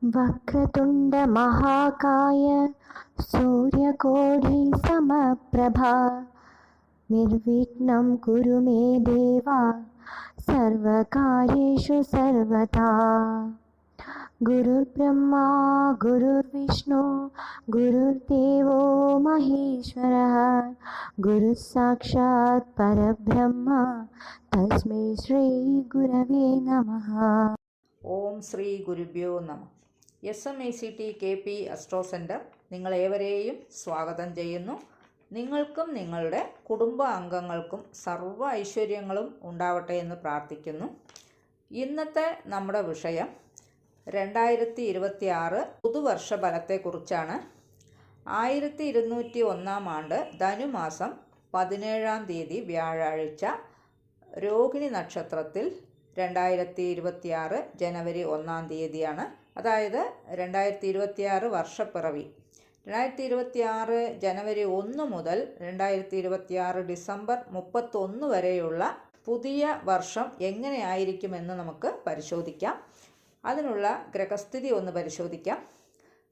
वक्रतुण्ड महाकाय सूर्यकोटि समप्रभा निर्विघ्नं कुरु मे देवा सर्वकार्येषु सर्वदा। गुरुर्ब्रह्मा गुरुर्विष्णु गुरुर्देवो महेश्वरः गुरुः साक्षात् परब्रह्म तस्मै श्री गुरवे नमः। ഓം ശ്രീ ഗുരുഭ്യോ നമ. SMACT KP അസ്ട്രോ സെൻറ്റർ നിങ്ങളേവരെയും സ്വാഗതം ചെയ്യുന്നു. നിങ്ങൾക്കും നിങ്ങളുടെ കുടുംബ അംഗങ്ങൾക്കും സർവ്വ ഐശ്വര്യങ്ങളും ഉണ്ടാവട്ടെ എന്ന് പ്രാർത്ഥിക്കുന്നു. ഇന്നത്തെ നമ്മുടെ വിഷയം 2026 പുതുവർഷ ഫലത്തെക്കുറിച്ചാണ്. 1201 ആണ്ട് ധനുമാസം 17 തീയതി വ്യാഴാഴ്ച രോഹിണി നക്ഷത്രത്തിൽ 2026 ജനുവരി 1 തീയതിയാണ്. അതായത് 2026 വർഷപ്പിറവി. 2026 ജനുവരി 1 മുതൽ 2026 ഡിസംബർ 31 വരെയുള്ള പുതിയ വർഷം എങ്ങനെയായിരിക്കുമെന്ന് നമുക്ക് പരിശോധിക്കാം. അതിനുള്ള ഗ്രഹസ്ഥിതി ഒന്ന് പരിശോധിക്കാം.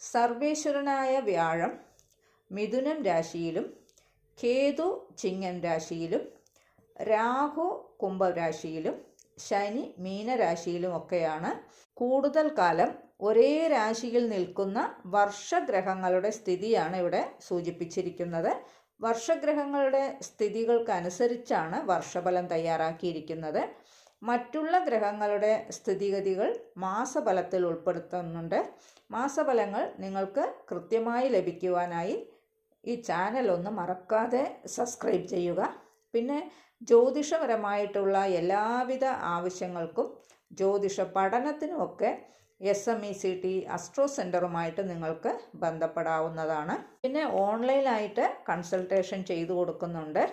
സർവേശ്വരനായ വ്യാഴം മിഥുനം രാശിയിലും കേതു ചിങ്ങൻ രാശിയിലും രാഹു കുംഭരാശിയിലും ശനി മീനരാശിയിലുമൊക്കെയാണ്. കൂടുതൽ കാലം ഒരേ രാശിയിൽ നിൽക്കുന്ന വർഷഗ്രഹങ്ങളുടെ സ്ഥിതിയാണ് ഇവിടെ സൂചിപ്പിച്ചിരിക്കുന്നത്. വർഷഗ്രഹങ്ങളുടെ സ്ഥിതികൾക്കനുസരിച്ചാണ് വർഷഫലം തയ്യാറാക്കിയിരിക്കുന്നത്. മറ്റുള്ള ഗ്രഹങ്ങളുടെ സ്ഥിതിഗതികൾ മാസഫലത്തിൽ ഉൾപ്പെടുത്തുന്നുണ്ട്. മാസഫലങ്ങൾ നിങ്ങൾക്ക് കൃത്യമായി ലഭിക്കുവാനായി ഈ ചാനൽ ഒന്ന് മറക്കാതെ സബ്സ്ക്രൈബ് ചെയ്യുക. പിന്നെ ജ്യോതിഷപരമായിട്ടുള്ള എല്ലാവിധ ആവശ്യങ്ങൾക്കും ജ്യോതിഷ പഠനത്തിനുമൊക്കെ SMACT അസ്ട്രോ സെൻറ്ററുമായിട്ട് നിങ്ങൾക്ക് ബന്ധപ്പെടാവുന്നതാണ്. പിന്നെ ഓൺലൈനായിട്ട് കൺസൾട്ടേഷൻ ചെയ്തു കൊടുക്കുന്നുണ്ട്.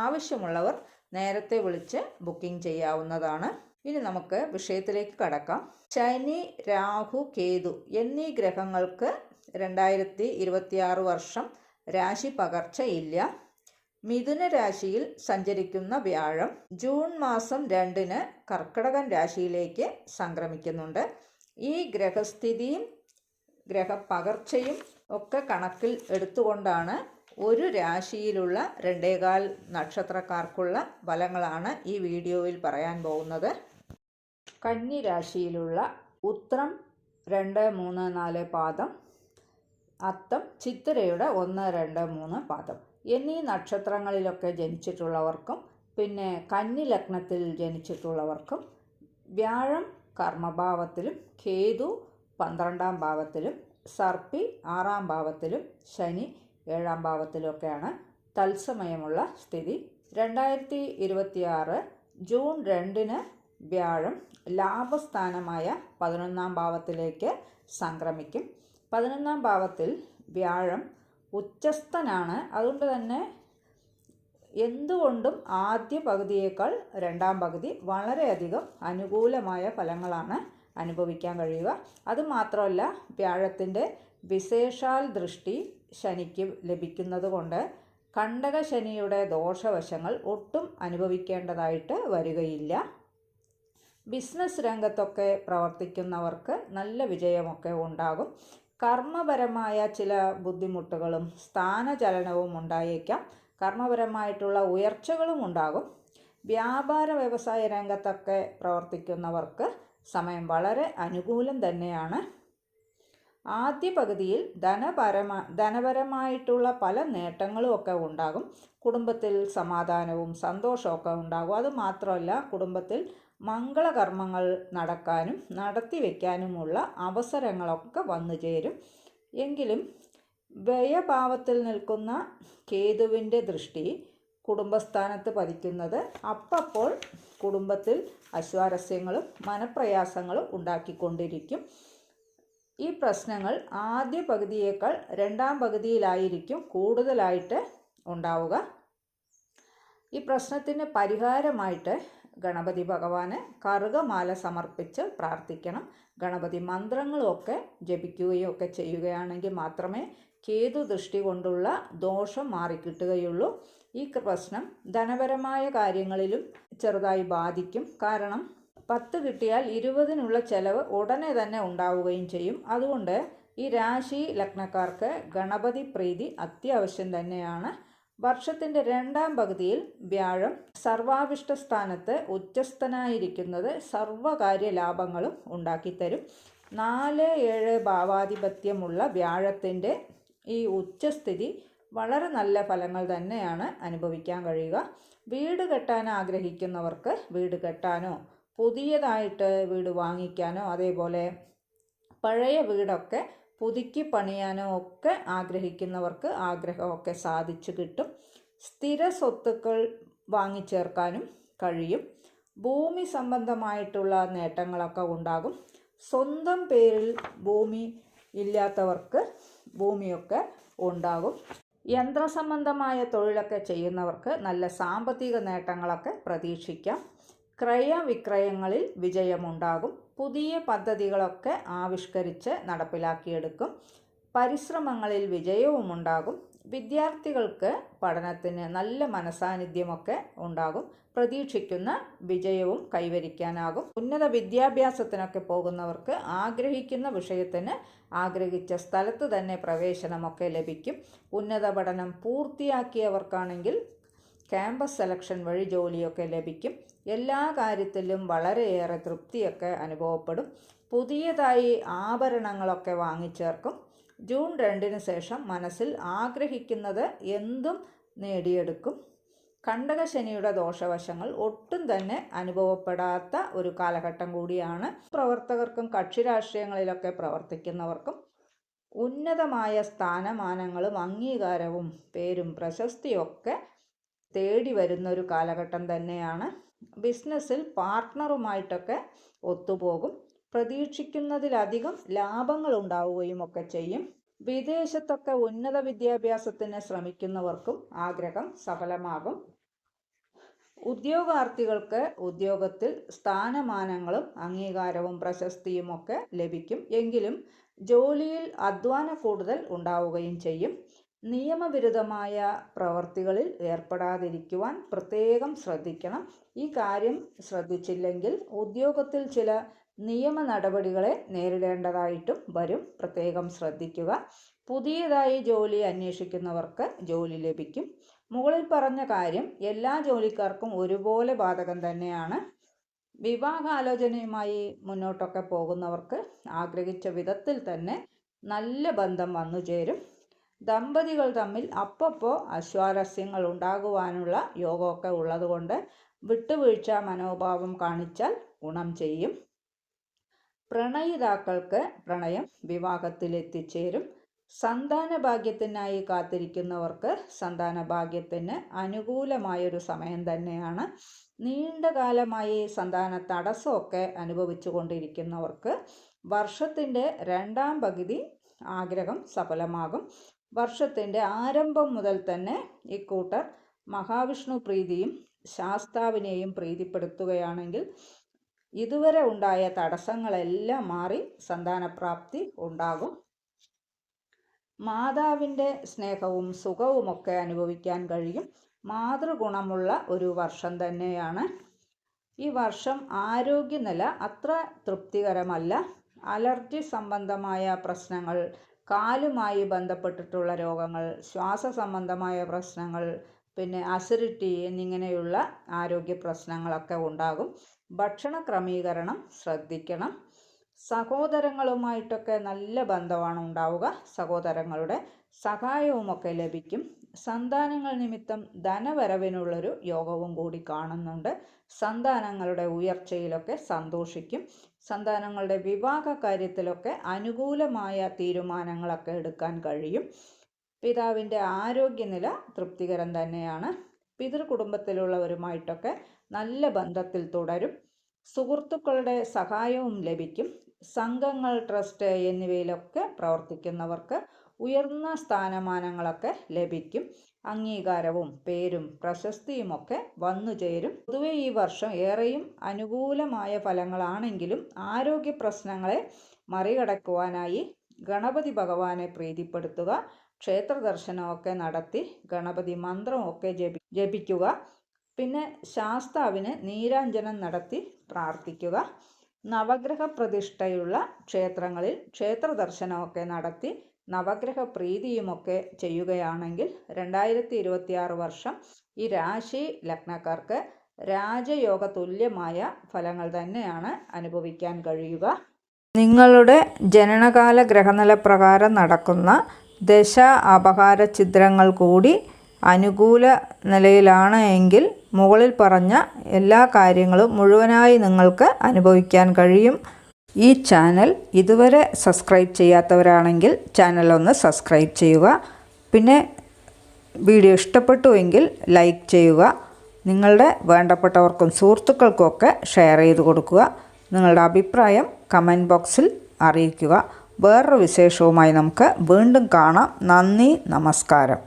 ആവശ്യമുള്ളവർ നേരത്തെ വിളിച്ച് ബുക്കിംഗ് ചെയ്യാവുന്നതാണ്. ഇനി നമുക്ക് വിഷയത്തിലേക്ക് കടക്കാം. ശനി രാഹു കേതു എന്നീ ഗ്രഹങ്ങൾക്ക് 2026 വർഷം രാശി പകർച്ചയില്ല. മിഥുന രാശിയിൽ സഞ്ചരിക്കുന്ന വ്യാഴം ജൂൺ മാസം 2 കർക്കിടകൻ രാശിയിലേക്ക് സംക്രമിക്കുന്നുണ്ട്. ഈ ഗ്രഹസ്ഥിതിയും ഗ്രഹപകർച്ചയും ഒക്കെ കണക്കിൽ എടുത്തുകൊണ്ടാണ് ഒരു രാശിയിലുള്ള 2.25 നക്ഷത്രക്കാർക്കുള്ള ഫലങ്ങളാണ് ഈ വീഡിയോയിൽ പറയാൻ പോകുന്നത്. കന്നി രാശിയിലുള്ള ഉത്രം 2, 3, 4 പാദം, അത്തം ചിത്തിരയുടെ 1, 2, 3 പാദം എന്നീ നക്ഷത്രങ്ങളിലൊക്കെ ജനിച്ചിട്ടുള്ളവർക്കും പിന്നെ കന്നി ലഗ്നത്തിൽ ജനിച്ചിട്ടുള്ളവർക്കും വ്യാഴം കർമ്മഭാവത്തിലും കേതു 12 ഭാവത്തിലും സർപ്പി 6 ഭാവത്തിലും ശനി 7 ഭാവത്തിലുമൊക്കെയാണ് തത്സമയമുള്ള സ്ഥിതി. 2026 ജൂൺ 2 വ്യാഴം ലാഭസ്ഥാനമായ 11 ഭാവത്തിലേക്ക് സംക്രമിക്കും. 11 ഭാവത്തിൽ വ്യാഴം ഉച്ചസ്ഥനാണ്. അതുകൊണ്ട് തന്നെ എന്തുകൊണ്ടും ആദ്യ പകുതിയേക്കാൾ 2ാം പകുതി വളരെയധികം അനുകൂലമായ ഫലങ്ങളാണ് അനുഭവിക്കാൻ കഴിയുക. അതുമാത്രമല്ല, വ്യാഴത്തിൻ്റെ വിശേഷാൽ ദൃഷ്ടി ശനിക്ക് ലഭിക്കുന്നത് കൊണ്ട് കണ്ടക ശനിയുടെ ദോഷവശങ്ങൾ ഒട്ടും അനുഭവിക്കേണ്ടതായിട്ട് വരികയില്ല. ബിസിനസ് രംഗത്തൊക്കെ പ്രവർത്തിക്കുന്നവർക്ക് നല്ല വിജയമൊക്കെ ഉണ്ടാകും. കർമ്മപരമായ ചില ബുദ്ധിമുട്ടുകളും സ്ഥാനചലനവും ഉണ്ടായേക്കാം. കർമ്മപരമായിട്ടുള്ള ഉയർച്ചകളും ഉണ്ടാകും. വ്യാപാര വ്യവസായ രംഗത്തൊക്കെ പ്രവർത്തിക്കുന്നവർക്ക് സമയം വളരെ അനുകൂലം തന്നെയാണ്. ആദ്യ പകുതിയിൽ ധനപരമായിട്ടുള്ള പല നേട്ടങ്ങളും ഒക്കെ ഉണ്ടാകും. കുടുംബത്തിൽ സമാധാനവും സന്തോഷമൊക്കെ ഉണ്ടാകും. അതുമാത്രമല്ല, കുടുംബത്തിൽ മംഗളകർമ്മങ്ങൾ നടക്കാനും നടത്തി വയ്ക്കാനുമുള്ള അവസരങ്ങളൊക്കെ വന്നു ചേരും. എങ്കിലും വ്യയഭാവത്തിൽ നിൽക്കുന്ന കേതുവിൻ്റെ ദൃഷ്ടി കുടുംബസ്ഥാനത്ത് പതിക്കുന്നത് അപ്പോൾ കുടുംബത്തിൽ അസ്വാരസ്യങ്ങളും മനപ്രയാസങ്ങളും ഉണ്ടാക്കിക്കൊണ്ടിരിക്കും. ഈ പ്രശ്നങ്ങൾ ആദ്യ പകുതിയേക്കാൾ 2ാം പകുതിയിലായിരിക്കും കൂടുതലായിട്ട് ഉണ്ടാവുക. ഈ പ്രശ്നത്തിന് പരിഹാരമായിട്ട് ഗണപതി ഭഗവാന് കറുകമാല സമർപ്പിച്ച് പ്രാർത്ഥിക്കണം. ഗണപതി മന്ത്രങ്ങളുമൊക്കെ ജപിക്കുകയും ഒക്കെ ചെയ്യുകയാണെങ്കിൽ മാത്രമേ കേതു ദൃഷ്ടി കൊണ്ടുള്ള ദോഷം മാറിക്കിട്ടുകയുള്ളൂ. ഈ പ്രശ്നം ധനപരമായ കാര്യങ്ങളിലും ചെറുതായി ബാധിക്കും. കാരണം 10 കിട്ടിയാൽ 20-നുള്ള ചെലവ് ഉടനെ തന്നെ ഉണ്ടാവുകയും ചെയ്യും. അതുകൊണ്ട് ഈ രാശി ലഗ്നക്കാർക്ക് ഗണപതി പ്രീതി അത്യാവശ്യം തന്നെയാണ്. വർഷത്തിൻ്റെ 2ാം പകുതിയിൽ വ്യാഴം സർവാഭിഷ്ട സ്ഥാനത്ത് ഉച്ചസ്ഥനായിരിക്കുന്നത് സർവകാര്യ ലാഭങ്ങളും ഉണ്ടാക്കിത്തരും. 4-7 ഭാവാധിപത്യമുള്ള വ്യാഴത്തിൻ്റെ ഈ ഉച്ചസ്ഥിതി വളരെ നല്ല ഫലങ്ങൾ തന്നെയാണ് അനുഭവിക്കാൻ കഴിയുക. വീട് കെട്ടാൻ ആഗ്രഹിക്കുന്നവർക്ക് വീട് കെട്ടാനോ പുതിയതായിട്ട് വീട് വാങ്ങിക്കാനോ അതേപോലെ പഴയ വീടൊക്കെ പുതുക്കി പണിയാനോ ഒക്കെ ആഗ്രഹിക്കുന്നവർക്ക് ആഗ്രഹമൊക്കെ സാധിച്ചു കിട്ടും. സ്ഥിര സ്വത്തുക്കൾ വാങ്ങിച്ചേർക്കാനും കഴിയും. ഭൂമി സംബന്ധമായിട്ടുള്ള നേട്ടങ്ങളൊക്കെ ഉണ്ടാകും. സ്വന്തം പേരിൽ ഭൂമി ഇല്ലാത്തവർക്ക് ഭൂമിയൊക്കെ ഉണ്ടാകും. യന്ത്രസംബന്ധമായ തൊഴിലൊക്കെ ചെയ്യുന്നവർക്ക് നല്ല സാമ്പത്തിക നേട്ടങ്ങളൊക്കെ പ്രതീക്ഷിക്കാം. ക്രയവിക്രയങ്ങളിൽ വിജയമുണ്ടാകും. പുതിയ പദ്ധതികളൊക്കെ ആവിഷ്കരിച്ച് നടപ്പിലാക്കിയെടുക്കും. പരിശ്രമങ്ങളിൽ വിജയവുമുണ്ടാകും. വിദ്യാർത്ഥികൾക്ക് പഠനത്തിന് നല്ല മനസാന്നിധ്യമൊക്കെ ഉണ്ടാകും. പ്രതീക്ഷിക്കുന്ന വിജയവും കൈവരിക്കാനാകും. ഉന്നത വിദ്യാഭ്യാസത്തിനൊക്കെ പോകുന്നവർക്ക് ആഗ്രഹിക്കുന്ന വിഷയത്തിന് ആഗ്രഹിച്ച സ്ഥലത്ത് തന്നെ പ്രവേശനമൊക്കെ ലഭിക്കും. ഉന്നത പഠനം പൂർത്തിയാക്കിയവർക്കാണെങ്കിൽ ക്യാമ്പസ് സെലക്ഷൻ വഴി ജോലിയൊക്കെ ലഭിക്കും. എല്ലാ കാര്യത്തിലും വളരെയേറെ തൃപ്തിയൊക്കെ അനുഭവപ്പെടും. പുതിയതായി ആഭരണങ്ങളൊക്കെ വാങ്ങിച്ചേർക്കും. ജൂൺ 2-ന് ശേഷം മനസ്സിൽ ആഗ്രഹിക്കുന്നത് എന്തും നേടിയെടുക്കും. കണ്ടകശനിയുടെ ദോഷവശങ്ങൾ ഒട്ടും തന്നെ അനുഭവപ്പെടാത്ത ഒരു കാലഘട്ടം കൂടിയാണ്. പ്രവർത്തകർക്കും കക്ഷി രാഷ്ട്രീയങ്ങളിലൊക്കെ പ്രവർത്തിക്കുന്നവർക്കും ഉന്നതമായ സ്ഥാനമാനങ്ങളും അംഗീകാരവും പേരും പ്രശസ്തിയൊക്കെ തേടി വരുന്ന ഒരു കാലഘട്ടം തന്നെയാണ്. ബിസിനസ്സിൽ പാർട്ട്ണറുമായിട്ടൊക്കെ ഒത്തുപോകും. പ്രതീക്ഷിക്കുന്നതിലധികം ലാഭങ്ങൾ ഉണ്ടാവുകയും ഒക്കെ ചെയ്യും. വിദേശത്തൊക്കെ ഉന്നത വിദ്യാഭ്യാസത്തിന് ശ്രമിക്കുന്നവർക്കും ആഗ്രഹം സഫലമാകും. ഉദ്യോഗാർത്ഥികൾക്ക് ഉദ്യോഗത്തിൽ സ്ഥാനമാനങ്ങളും അംഗീകാരവും പ്രശസ്തിയും ഒക്കെ ലഭിക്കും. എങ്കിലും ജോലിയിൽ അധ്വാന കൂടുതൽ ഉണ്ടാവുകയും ചെയ്യും. നിയമവിരുദ്ധമായ പ്രവർത്തികളിൽ ഏർപ്പെടാതിരിക്കുവാൻ പ്രത്യേകം ശ്രദ്ധിക്കണം. ഈ കാര്യം ശ്രദ്ധിച്ചില്ലെങ്കിൽ ഉദ്യോഗത്തിൽ ചില നിയമ നടപടികളെ നേരിടേണ്ടതായിട്ടും വരും. പ്രത്യേകം ശ്രദ്ധിക്കുക. പുതിയതായി ജോലി അന്വേഷിക്കുന്നവർക്ക് ജോലി ലഭിക്കും. മുകളിൽ പറഞ്ഞ കാര്യം എല്ലാ ജോലിക്കാർക്കും ഒരുപോലെ ബാധകം തന്നെയാണ്. വിവാഹാലോചനയുമായി മുന്നോട്ടൊക്കെ പോകുന്നവർക്ക് ആഗ്രഹിച്ച വിധത്തിൽ തന്നെ നല്ല ബന്ധം വന്നു ചേരും. ദമ്പതികൾ തമ്മിൽ അപ്പപ്പോൾ അസ്വാരസ്യങ്ങൾ ഉണ്ടാകുവാനുള്ള യോഗമൊക്കെ ഉള്ളതുകൊണ്ട് വിട്ടുവീഴ്ച മനോഭാവം കാണിച്ചാൽ ഗുണം ചെയ്യും. പ്രണയിതാക്കൾക്ക് പ്രണയം വിവാഹത്തിലെത്തിച്ചേരും. സന്താന ഭാഗ്യത്തിനായി കാത്തിരിക്കുന്നവർക്ക് സന്താന ഭാഗ്യത്തിന് അനുകൂലമായൊരു സമയം തന്നെയാണ്. നീണ്ടകാലമായി സന്താന തടസ്സമൊക്കെ അനുഭവിച്ചു കൊണ്ടിരിക്കുന്നവർക്ക് വർഷത്തിൻ്റെ 2ാം പകുതി ആഗ്രഹം സഫലമാകും. വർഷത്തിൻ്റെ ആരംഭം മുതൽ തന്നെ ഇക്കൂട്ടർ മഹാവിഷ്ണു പ്രീതിയും ശാസ്താവിനെയും പ്രീതിപ്പെടുത്തുകയാണെങ്കിൽ ഇതുവരെ ഉണ്ടായ തടസ്സങ്ങളെല്ലാം മാറി സന്താനപ്രാപ്തി ഉണ്ടാകും. മാതാവിൻ്റെ സ്നേഹവും സുഖവുമൊക്കെ അനുഭവിക്കാൻ കഴിയും. മാതൃഗുണമുള്ള ഒരു വർഷം തന്നെയാണ്. ഈ വർഷം ആരോഗ്യനില അത്ര തൃപ്തികരമല്ല. അലർജി സംബന്ധമായ പ്രശ്നങ്ങൾ, കാലുമായി ബന്ധപ്പെട്ടിട്ടുള്ള രോഗങ്ങൾ, ശ്വാസ സംബന്ധമായ പ്രശ്നങ്ങൾ, പിന്നെ അസിഡിറ്റി എന്നിങ്ങനെയുള്ള ആരോഗ്യ പ്രശ്നങ്ങളൊക്കെ ഉണ്ടാകും. ഭക്ഷണ ക്രമീകരണം ശ്രദ്ധിക്കണം. സഹോദരങ്ങളുമായിട്ടൊക്കെ നല്ല ബന്ധമാണ് ഉണ്ടാവുക. സഹോദരങ്ങളുടെ സഹായവുമൊക്കെ ലഭിക്കും. സന്താനങ്ങൾ നിമിത്തം ധനവരവിനുള്ളൊരു യോഗവും കൂടി കാണുന്നുണ്ട്. സന്താനങ്ങളുടെ ഉയർച്ചയിലൊക്കെ സന്തോഷിക്കും. സന്താനങ്ങളുടെ വിവാഹ കാര്യത്തിലൊക്കെ അനുകൂലമായ തീരുമാനങ്ങളൊക്കെ എടുക്കാൻ കഴിയും. പിതാവിൻ്റെ ആരോഗ്യനില തൃപ്തികരം തന്നെയാണ്. പിതൃകുടുംബത്തിലുള്ളവരുമായിട്ടൊക്കെ നല്ല ബന്ധത്തിൽ തുടരും. സുഹൃത്തുക്കളുടെ സഹായവും ലഭിക്കും. സംഘങ്ങൾ, ട്രസ്റ്റ് എന്നിവയിലൊക്കെ പ്രവർത്തിക്കുന്നവർക്ക് ഉയർന്ന സ്ഥാനമാനങ്ങളൊക്കെ ലഭിക്കും. അംഗീകാരവും പേരും പ്രശസ്തിയുമൊക്കെ വന്നു ചേരും. പൊതുവെ ഈ വർഷം ഏറെയും അനുകൂലമായ ഫലങ്ങളാണെങ്കിലും ആരോഗ്യ പ്രശ്നങ്ങളെ മറികടക്കുവാനായി ഗണപതി ഭഗവാനെ പ്രീതിപ്പെടുത്തുക, ക്ഷേത്ര ദർശനമൊക്കെ നടത്തി ഗണപതി മന്ത്രമൊക്കെ ജപിക്കുക. പിന്നെ ശാസ്താവിന് നീരാഞ്ജനം നടത്തി പ്രാർത്ഥിക്കുക. നവഗ്രഹ പ്രതിഷ്ഠയുള്ള ക്ഷേത്രങ്ങളിൽ ക്ഷേത്ര ദർശനമൊക്കെ നടത്തി നവഗ്രഹ പ്രീതിയുമൊക്കെ ചെയ്യുകയാണെങ്കിൽ 2026 വർഷം ഈ രാശി ലഗ്നക്കാർക്ക് രാജയോഗ തുല്യമായ ഫലങ്ങൾ തന്നെയാണ് അനുഭവിക്കാൻ കഴിയുക. നിങ്ങളുടെ ജനനകാല ഗ്രഹനില പ്രകാരം നടക്കുന്ന ദശ അപഹാര ഛിദ്രങ്ങൾ കൂടി അനുകൂല നിലയിലാണ് എങ്കിൽ മുകളിൽ പറഞ്ഞ എല്ലാ കാര്യങ്ങളും മുഴുവനായി നിങ്ങൾക്ക് അനുഭവിക്കാൻ കഴിയും. ഈ ചാനൽ ഇതുവരെ സബ്സ്ക്രൈബ് ചെയ്യാത്തവരാണെങ്കിൽ ചാനൽ ഒന്ന് സബ്സ്ക്രൈബ് ചെയ്യുക. പിന്നെ വീഡിയോ ഇഷ്ടപ്പെട്ടുവെങ്കിൽ ലൈക്ക് ചെയ്യുക. നിങ്ങളുടെ വേണ്ടപ്പെട്ടവർക്കും സുഹൃത്തുക്കൾക്കുമൊക്കെ ഷെയർ ചെയ്ത് കൊടുക്കുക. നിങ്ങളുടെ അഭിപ്രായം കമൻറ്റ് ബോക്സിൽ അറിയിക്കുക. വേറൊരു വിശേഷവുമായി നമുക്ക് വീണ്ടും കാണാം. നന്ദി, നമസ്കാരം.